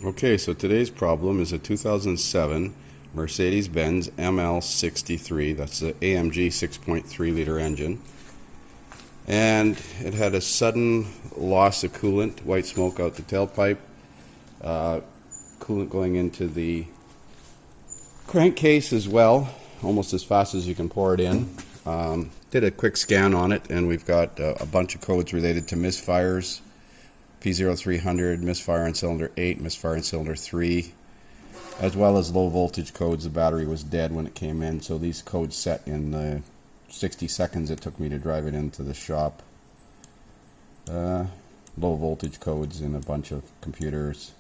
Okay, so today's problem is a 2007 Mercedes-Benz ML63. That's the AMG 6.3 liter engine. And it had a sudden loss of coolant, white smoke out the tailpipe, coolant going into the crankcase as well, almost as fast as you can pour it in. Did a quick scan on it, and we've got a bunch of codes related to misfires. P0300, misfire in cylinder 8, misfire in cylinder 3, as well as low voltage codes. The battery was dead when it came in, so these codes set in the 60 seconds it took me to drive it into the shop. Low voltage codes in a bunch of computers.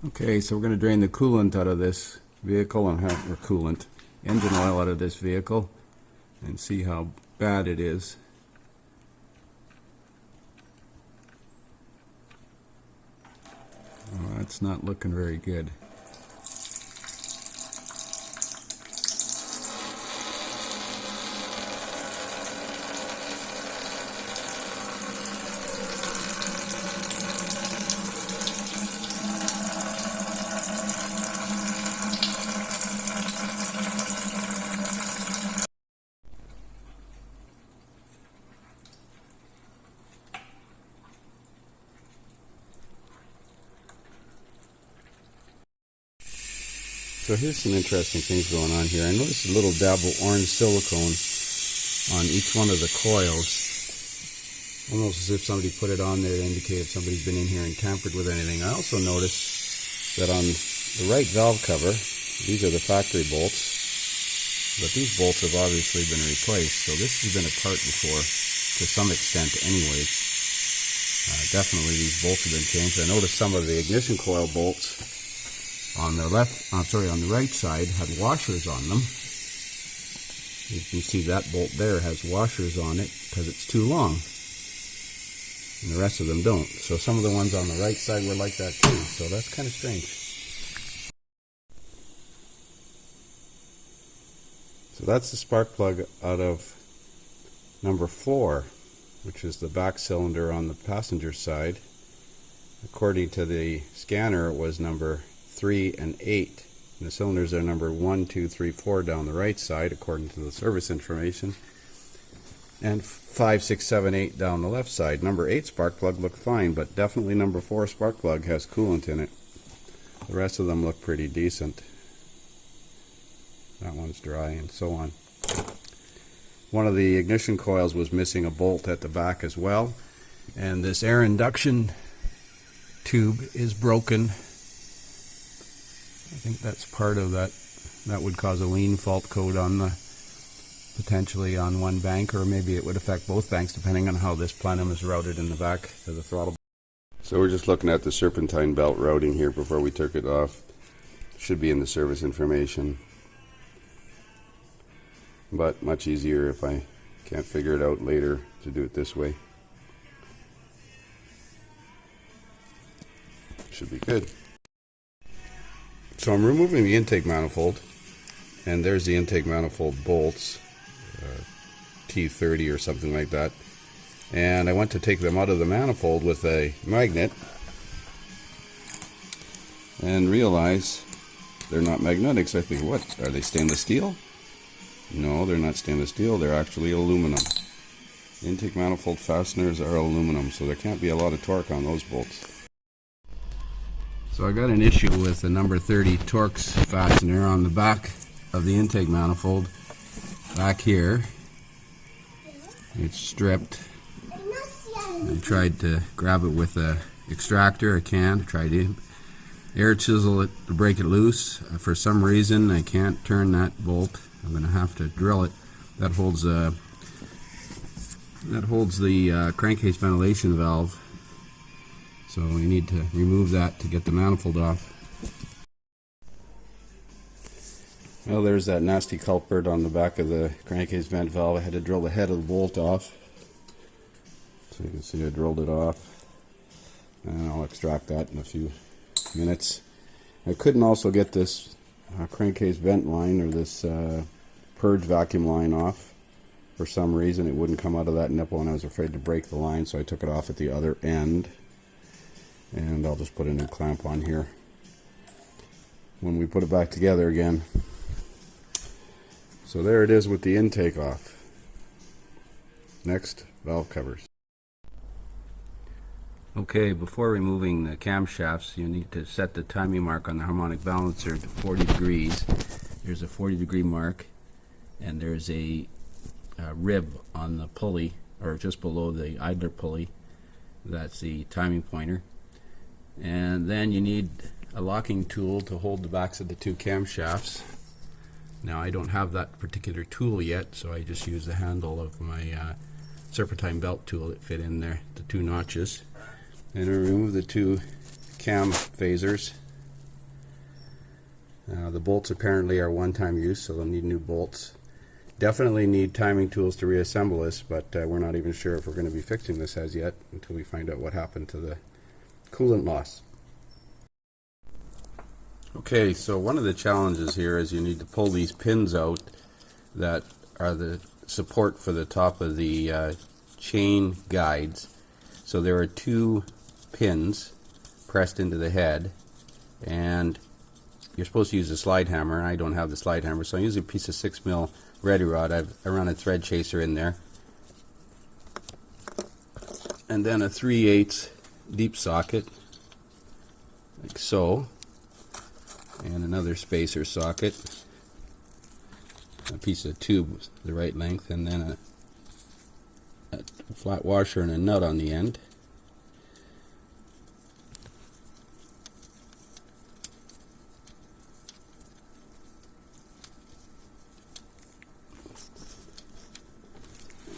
Okay, so we're going to drain the coolant out of this vehicle, or coolant, engine oil out of this vehicle, and see how bad it is. Oh, that's not looking very good. So here's some interesting things going on here. I noticed a little dab of orange silicone on each one of the coils, almost as if somebody put it on there to indicate if somebody's been in here and tampered with anything. I also noticed that on the right valve cover, these are the factory bolts, but these bolts have obviously been replaced, so this has been apart before to some extent anyways. Definitely these bolts have been changed. I noticed some of the ignition coil bolts on the on the right side had washers on them. You can see that bolt there has washers on it because it's too long, and the rest of them don't. So some of the ones on the right side were like that too, so that's kind of strange. So that's the spark plug out of number 4, which is the back cylinder on the passenger side. According to the scanner, it was number 3 and 8. And the cylinders are number 1, 2, 3, 4 down the right side according to the service information, and 5, 6, 7, 8 down the left side. Number 8 spark plug looked fine, but definitely number 4 spark plug has coolant in it. The rest of them look pretty decent. That one's dry, and so on. One of the ignition coils was missing a bolt at the back as well, and this air induction tube is broken. I think that's part of that. That would cause a lean fault code on the, potentially on one bank, or maybe it would affect both banks depending on how this plenum is routed in the back to the throttle. So we're just looking at the serpentine belt routing here before we took it off. Should be in the service information, but much easier if I can't figure it out later to do it this way. Should be good. So I'm removing the intake manifold, and there's the intake manifold bolts, T30 or something like that. And I went to take them out of the manifold with a magnet and realize they're not magnetics. I think, what, are they stainless steel? No, they're not stainless steel, they're actually aluminum. Intake manifold fasteners are aluminum, so there can't be a lot of torque on those bolts. So I got an issue with the number 30 Torx fastener on the back of the intake manifold. Back here, it's stripped. I tried to grab it with a extractor, a can. I tried to air chisel it to break it loose. For some reason, I can't turn that bolt. I'm going to have to drill it. That holds the crankcase ventilation valve. So we need to remove that to get the manifold off. Well, there's that nasty culprit on the back of the crankcase vent valve. I had to drill the head of the bolt off. So you can see I drilled it off. And I'll extract that in a few minutes. I couldn't also get this crankcase vent line, or this purge vacuum line, off. For some reason it wouldn't come out of that nipple, and I was afraid to break the line, so I took it off at the other end. and I'll just put a new clamp on here when we put it back together again. So there it is with the intake off. Next, valve covers. Okay, before removing the camshafts, you need to set the timing mark on the harmonic balancer to 40 degrees. There's a 40-degree mark, and there's a rib on the pulley, or just below the idler pulley. That's the timing pointer. And then you need a locking tool to hold the backs of the two camshafts. Now I don't have that particular tool yet, so I just use the handle of my serpentine belt tool that fit in there, the two notches. And I remove the two cam phasers. The bolts apparently are one-time use, so they'll need new bolts. Definitely need timing tools to reassemble this, but we're not even sure if we're going to be fixing this as yet until we find out what happened to the coolant loss. Okay, so one of the challenges here is you need to pull these pins out that are the support for the top of the chain guides. So there are two pins pressed into the head, and you're supposed to use a slide hammer, and I don't have the slide hammer, so I'm using a piece of 6mm ready rod. I run a thread chaser in there, and then a 3/8 deep socket, like so, and another spacer socket, a piece of tube the right length, and then a flat washer and a nut on the end.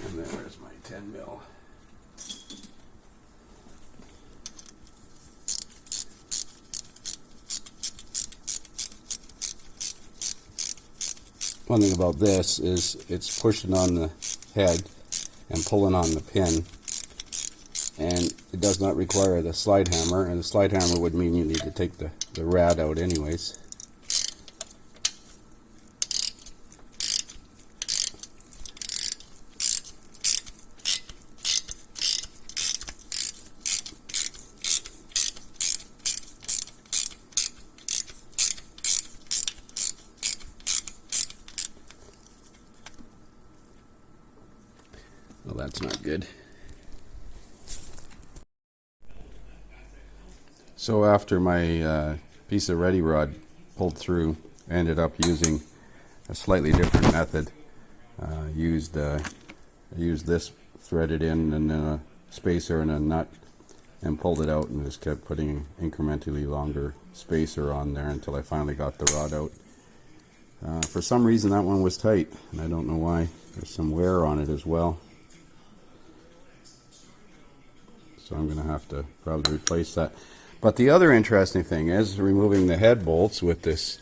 And there's my 10mm. One thing about this is it's pushing on the head and pulling on the pin, and it does not require the slide hammer, and the slide hammer would mean you need to take the rad out anyways. Well, that's not good. So after my piece of ready rod pulled through, I ended up using a slightly different method. I used this threaded in, and then a spacer and a nut, and pulled it out, and just kept putting incrementally longer spacer on there until I finally got the rod out. For some reason that one was tight, and I don't know why. There's some wear on it as well. So I'm going to have to probably replace that. But the other interesting thing is removing the head bolts with this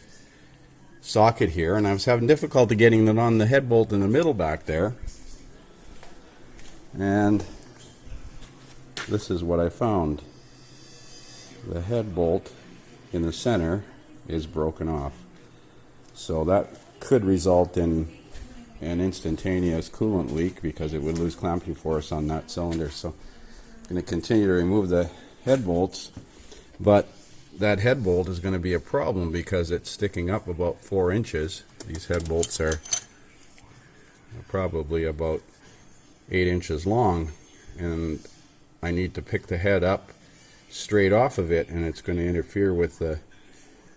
socket here, and I was having difficulty getting it on the head bolt in the middle back there. And this is what I found. The head bolt in the center is broken off. So that could result in an instantaneous coolant leak because it would lose clamping force on that cylinder. So I'm going to continue to remove the head bolts, but that head bolt is going to be a problem because it's sticking up about 4 inches. These head bolts are probably about 8 inches long, and I need to pick the head up straight off of it, and it's going to interfere with the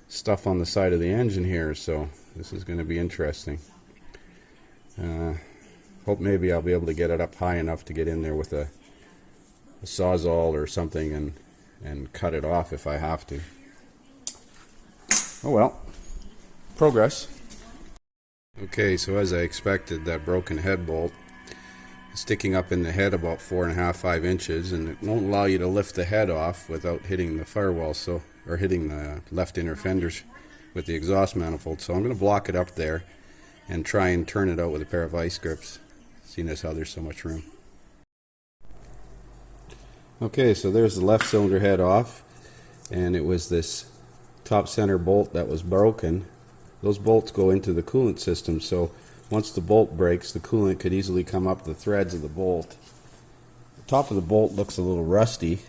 stuff on the side of the engine here. So this is going to be interesting. Hope maybe I'll be able to get it up high enough to get in there with a Sawzall or something and cut it off if I have to. Oh well, progress. Okay, so as I expected, that broken head bolt is sticking up in the head about 4.5–5 inches, and it won't allow you to lift the head off without hitting the firewall, or hitting the left inner fenders with the exhaust manifold. So I'm going to block it up there and try and turn it out with a pair of vice grips, seeing as how there's so much room. Okay, so there's the left cylinder head off, and it was this top center bolt that was broken. Those bolts go into the coolant system, so once the bolt breaks, the coolant could easily come up the threads of the bolt. The top of the bolt looks a little rusty.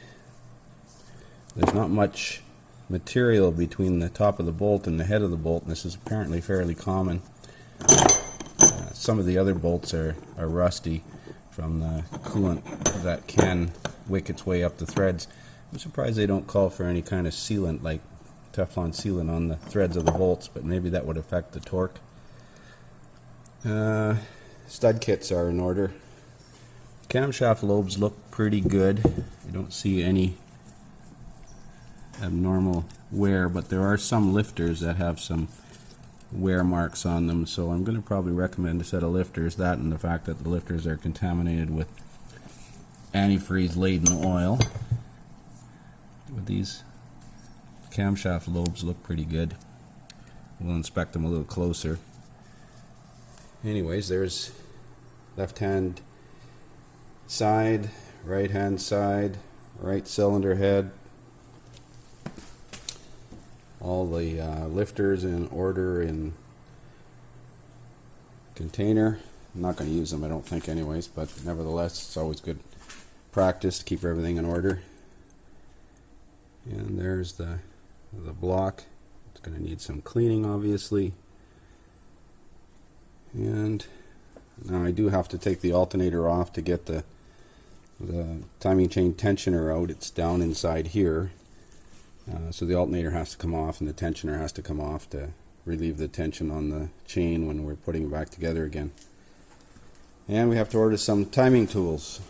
There's not much material between the top of the bolt and the head of the bolt, and this is apparently fairly common. Some of the other bolts are rusty from the coolant that can wick its way up the threads. I'm surprised they don't call for any kind of sealant, like Teflon sealant, on the threads of the bolts, but maybe that would affect the torque. Stud kits are in order. Camshaft lobes look pretty good. I don't see any abnormal wear, but there are some lifters that have some wear marks on them, so I'm going to probably recommend a set of lifters. That and the fact that the lifters are contaminated with antifreeze laden oil. But these camshaft lobes look pretty good. We'll inspect them a little closer. Anyways, there's left hand side, right hand side, right cylinder head. All the lifters in order in container. I'm not going to use them, I don't think, anyways, but nevertheless, it's always good practice to keep everything in order. And there's the block. It's going to need some cleaning, obviously. And now I do have to take the alternator off to get the timing chain tensioner out. It's down inside here. So the alternator has to come off and the tensioner has to come off to relieve the tension on the chain when we're putting it back together again. And we have to order some timing tools.